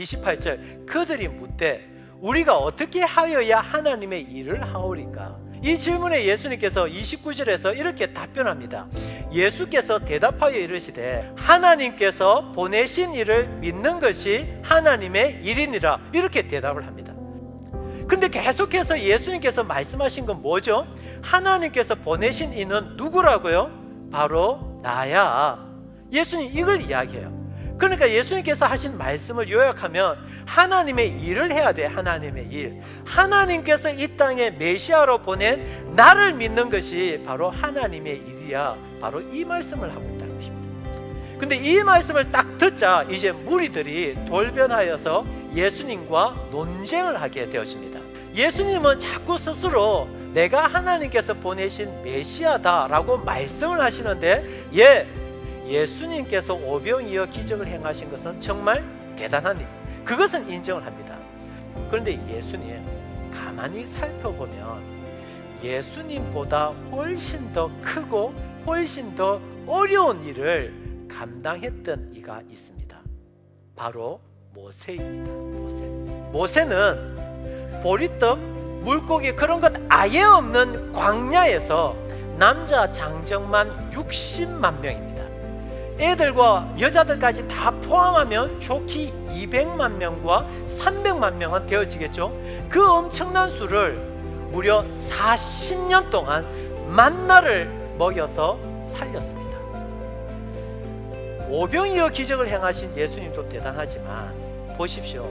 28절 그들이 묻되 우리가 어떻게 하여야 하나님의 일을 하오리까? 이 질문에 예수님께서 29절에서 이렇게 답변합니다. 예수께서 대답하여 이르시되 하나님께서 보내신 이를 믿는 것이 하나님의 일이니라, 이렇게 대답을 합니다. 근데 계속해서 예수님께서 말씀하신 건 뭐죠? 하나님께서 보내신 이는 누구라고요? 바로 나야. 예수님 이걸 이야기해요. 그러니까 예수님께서 하신 말씀을 요약하면 하나님의 일을 해야 돼. 하나님의 일. 하나님께서 이 땅에 메시아로 보낸 나를 믿는 것이 바로 하나님의 일이야. 바로 이 말씀을 하고 있다는 것입니다. 근데 이 말씀을 딱 듣자 이제 무리들이 돌변하여서 예수님과 논쟁을 하게 되었습니다. 예수님은 자꾸 스스로 내가 하나님께서 보내신 메시아다라고 말씀을 하시는데 예수님께서 오병이어 기적을 행하신 것은 정말 대단한 일, 그것은 인정을 합니다. 그런데 예수님 가만히 살펴보면 예수님보다 훨씬 더 크고 훨씬 더 어려운 일을 감당했던 이가 있습니다. 바로 모세입니다. 모세는 보리떡, 물고기 그런 것 아예 없는 광야에서 남자 장정만 60만 명입니다. 애들과 여자들까지 다 포함하면 좋기 200만 명과 300만 명은 되어지겠죠. 그 엄청난 수를 무려 40년 동안 만나를 먹여서 살렸습니다. 오병이어 기적을 행하신 예수님도 대단하지만 보십시오.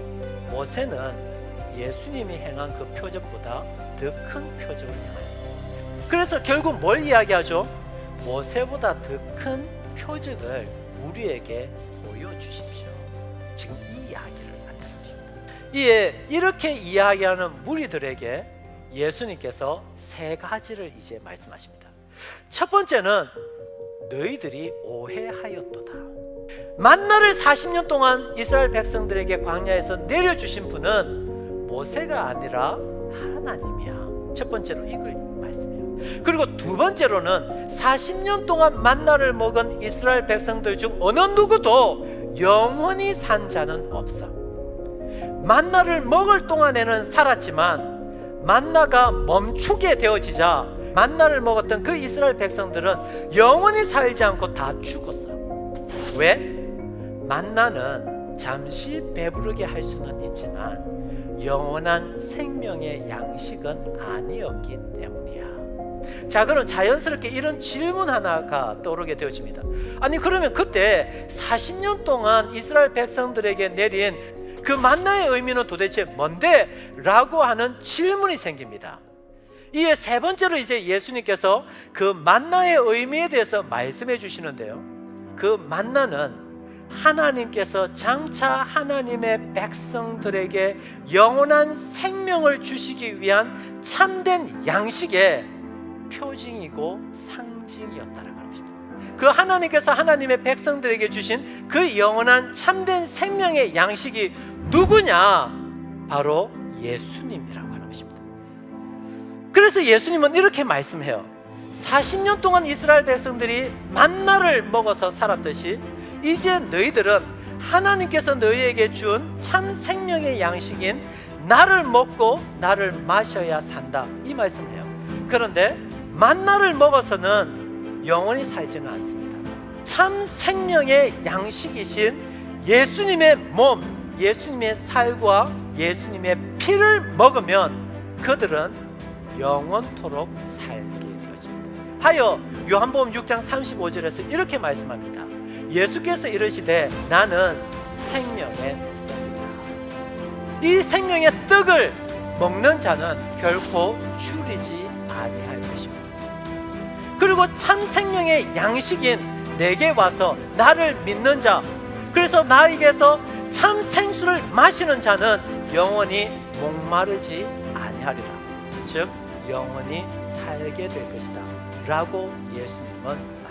모세는 예수님이 행한 그 표적보다 더 큰 표적을 행하였습니다. 그래서 결국 뭘 이야기하죠? 모세보다 더 큰 표적을 우리에게 보여주십시오. 지금 이 이야기를 한다는 것입니다. 이렇게 이야기하는 무리들에게 예수님께서 세 가지를 이제 말씀하십니다. 첫 번째는 너희들이 오해하였도다. 만나를 40년 동안 이스라엘 백성들에게 광야에서 내려주신 분은 모세가 아니라 하나님이야. 첫 번째로 이걸 말씀해요. 그리고 두 번째로는 40년 동안 만나를 먹은 이스라엘 백성들 중 어느 누구도 영원히 산 자는 없어. 만나를 먹을 동안에는 살았지만 만나가 멈추게 되어지자 만나를 먹었던 그 이스라엘 백성들은 영원히 살지 않고 다 죽었어. 왜? 만나는 잠시 배부르게 할 수는 있지만 영원한 생명의 양식은 아니었기 때문이야. 자, 그럼 자연스럽게 이런 질문 하나가 떠오르게 되어집니다. 아니 그러면 그때 40년 동안 이스라엘 백성들에게 내린 그 만나의 의미는 도대체 뭔데? 라고 하는 질문이 생깁니다. 이에 세 번째로 이제 예수님께서 그 만나의 의미에 대해서 말씀해 주시는데요, 그 만나는 하나님께서 장차 하나님의 백성들에게 영원한 생명을 주시기 위한 참된 양식의 표징이고 상징이었다라고 하는 것입니다. 그 하나님께서 하나님의 백성들에게 주신 그 영원한 참된 생명의 양식이 누구냐? 바로 예수님이라고 하는 것입니다. 그래서 예수님은 이렇게 말씀해요. 40년 동안 이스라엘 백성들이 만나를 먹어서 살았듯이 이제 너희들은 하나님께서 너희에게 준 참 생명의 양식인 나를 먹고 나를 마셔야 산다, 이 말씀해요. 그런데 만나를 먹어서는 영원히 살지는 않습니다. 참 생명의 양식이신 예수님의 몸, 예수님의 살과 예수님의 피를 먹으면 그들은 영원토록 살게 되어집니다. 하여 요한복음 6장 35절에서 이렇게 말씀합니다. 예수께서 이르시되 나는 생명의 떡이다. 이 생명의 떡을 먹는 자는 결코 줄이지 아니할 것입니다. 그리고 참 생명의 양식인 내게 와서 나를 믿는 자, 그래서 나에게서 참 생수를 마시는 자는 영원히 목마르지 아니하리라. 즉 영원히 살게 될 것이다 라고 예수님은